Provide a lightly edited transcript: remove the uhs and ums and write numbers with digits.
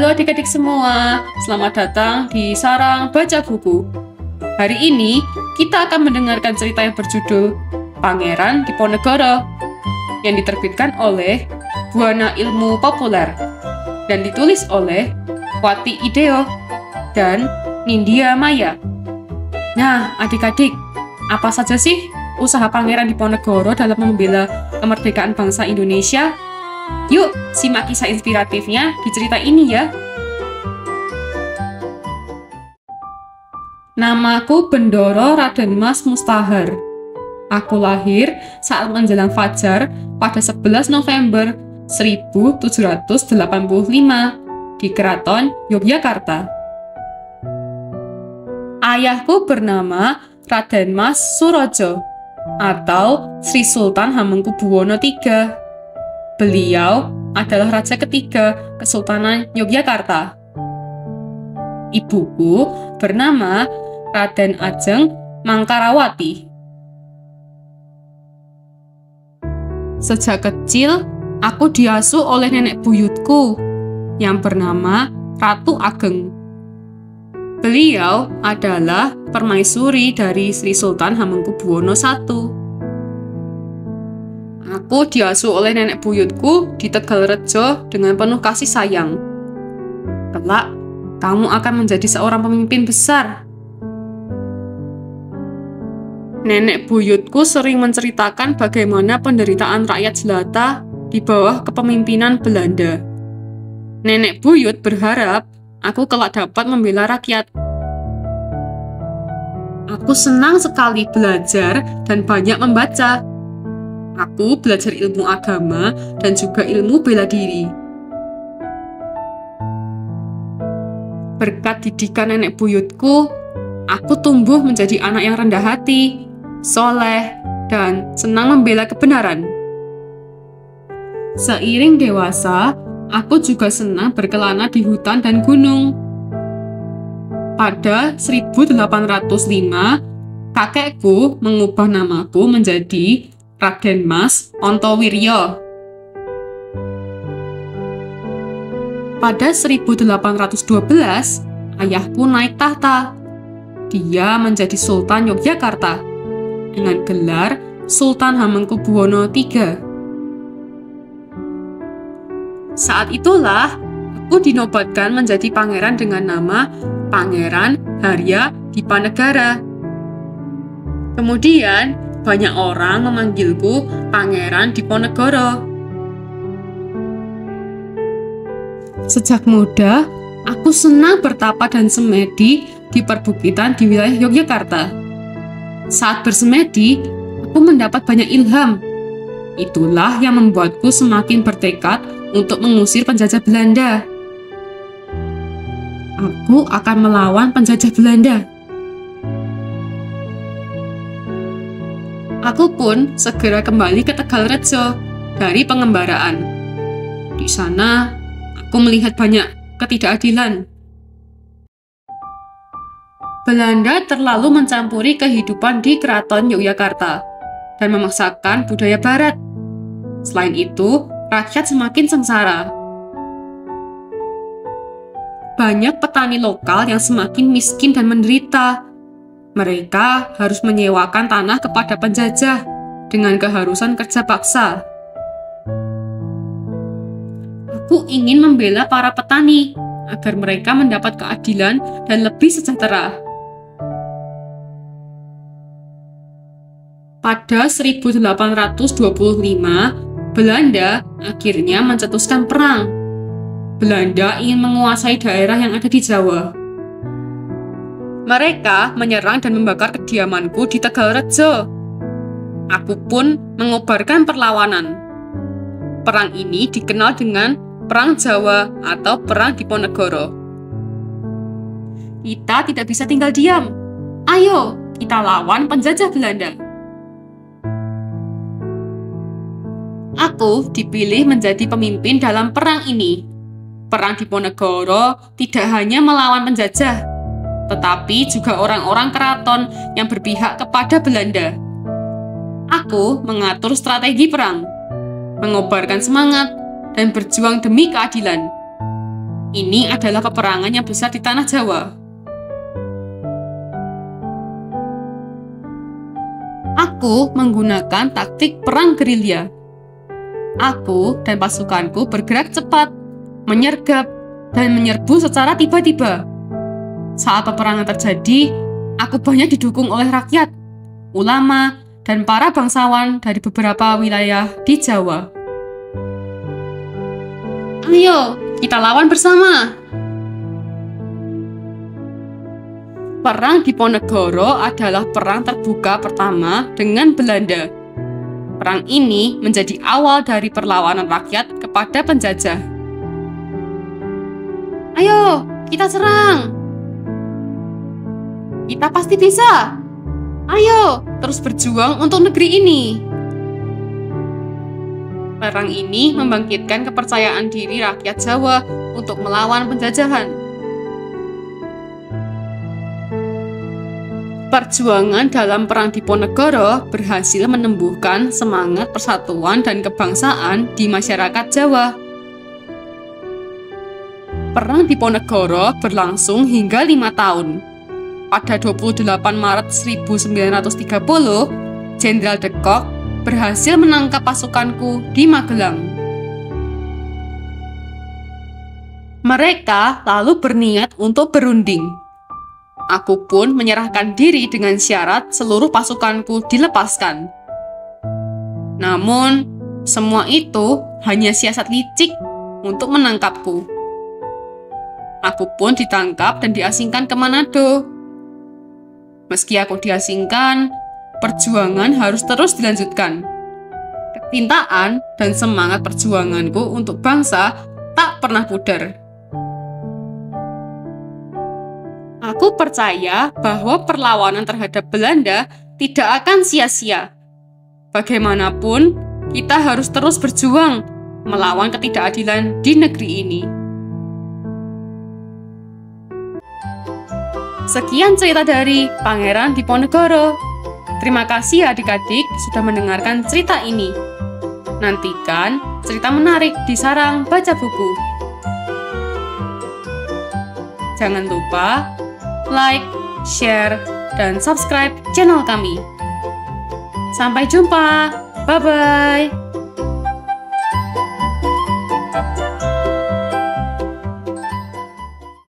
Halo adik-adik semua, selamat datang di Sarang Baca Buku. Hari ini kita akan mendengarkan cerita yang berjudul Pangeran Diponegoro yang diterbitkan oleh Buana Ilmu Populer dan ditulis oleh Wati Ideo dan Nindya Maya. Nah, adik-adik, apa saja sih usaha Pangeran Diponegoro dalam membela kemerdekaan bangsa Indonesia? Yuk, simak kisah inspiratifnya di cerita ini ya. Namaku Bendoro Raden Mas Mustahar. Aku lahir saat menjelang fajar pada 11 November 1785 di Keraton Yogyakarta. Ayahku bernama Raden Mas Surojo atau Sri Sultan Hamengkubuwono III. Beliau adalah raja ketiga Kesultanan Yogyakarta. Ibuku bernama Raden Ajeng Mangkarawati. Sejak kecil, aku diasuh oleh nenek buyutku yang bernama Ratu Ageng. Beliau adalah permaisuri dari Sri Sultan Hamengkubuwono I. Aku diasuh oleh nenek buyutku di Tegalrejo dengan penuh kasih sayang. Kelak, kamu akan menjadi seorang pemimpin besar. Nenek buyutku sering menceritakan bagaimana penderitaan rakyat jelata di bawah kepemimpinan Belanda. Nenek buyut berharap aku kelak dapat membela rakyat. Aku senang sekali belajar dan banyak membaca. Aku belajar ilmu agama dan juga ilmu bela diri. Berkat didikan nenek buyutku, aku tumbuh menjadi anak yang rendah hati, soleh, dan senang membela kebenaran. Seiring dewasa, aku juga senang berkelana di hutan dan gunung. Pada 1805, kakekku mengubah namaku menjadi Raden Mas Ontowiryo. Pada 1812, ayahku naik tahta. Dia menjadi Sultan Yogyakarta dengan gelar Sultan Hamengkubuwono III. Saat itulah aku dinobatkan menjadi pangeran dengan nama Pangeran Harya Dipanegara. Kemudian banyak orang memanggilku Pangeran Diponegoro. Sejak muda, aku senang bertapa dan semedi di perbukitan di wilayah Yogyakarta. Saat bersemedi, aku mendapat banyak ilham. Itulah yang membuatku semakin bertekad untuk mengusir penjajah Belanda. Aku akan melawan penjajah Belanda. Aku pun segera kembali ke Tegalrejo dari pengembaraan. Di sana, aku melihat banyak ketidakadilan. Belanda terlalu mencampuri kehidupan di Keraton Yogyakarta dan memaksakan budaya Barat. Selain itu, rakyat semakin sengsara. Banyak petani lokal yang semakin miskin dan menderita. Mereka harus menyewakan tanah kepada penjajah dengan keharusan kerja paksa. Aku ingin membela para petani agar mereka mendapat keadilan dan lebih sejahtera. Pada 1825, Belanda akhirnya mencetuskan perang. Belanda ingin menguasai daerah yang ada di Jawa. Mereka menyerang dan membakar kediamanku di Tegalrejo. Aku pun mengobarkan perlawanan. Perang ini dikenal dengan Perang Jawa atau Perang Diponegoro. Kita tidak bisa tinggal diam. Ayo, kita lawan penjajah Belanda. Aku dipilih menjadi pemimpin dalam perang ini. Perang Diponegoro tidak hanya melawan penjajah, tetapi juga orang-orang keraton yang berpihak kepada Belanda. Aku mengatur strategi perang, mengobarkan semangat, dan berjuang demi keadilan. Ini adalah peperangan yang besar di tanah Jawa. Aku menggunakan taktik perang gerilya. Aku dan pasukanku bergerak cepat, menyergap, dan menyerbu secara tiba-tiba. Saat peperangan terjadi, aku banyak didukung oleh rakyat, ulama, dan para bangsawan dari beberapa wilayah di Jawa. Ayo, kita lawan bersama! Perang Diponegoro adalah perang terbuka pertama dengan Belanda. Perang ini menjadi awal dari perlawanan rakyat kepada penjajah. Ayo, kita serang! Kita pasti bisa! Ayo, terus berjuang untuk negeri ini! Perang ini membangkitkan kepercayaan diri rakyat Jawa untuk melawan penjajahan. Perjuangan dalam Perang Diponegoro berhasil menumbuhkan semangat persatuan dan kebangsaan di masyarakat Jawa. Perang Diponegoro berlangsung hingga 5 tahun. Pada 28 Maret 1930, Jenderal de Kock berhasil menangkap pasukanku di Magelang. Mereka lalu berniat untuk berunding. Aku pun menyerahkan diri dengan syarat seluruh pasukanku dilepaskan. Namun, semua itu hanya siasat licik untuk menangkapku. Aku pun ditangkap dan diasingkan ke Manado. Meski aku diasingkan, perjuangan harus terus dilanjutkan. Kecintaan dan semangat perjuanganku untuk bangsa tak pernah pudar. Aku percaya bahwa perlawanan terhadap Belanda tidak akan sia-sia. Bagaimanapun, kita harus terus berjuang melawan ketidakadilan di negeri ini. Sekian cerita dari Pangeran Diponegoro. Terima kasih adik-adik sudah mendengarkan cerita ini. Nantikan cerita menarik di Sarang Baca Buku. Jangan lupa like, share, dan subscribe channel kami. Sampai jumpa. Bye-bye.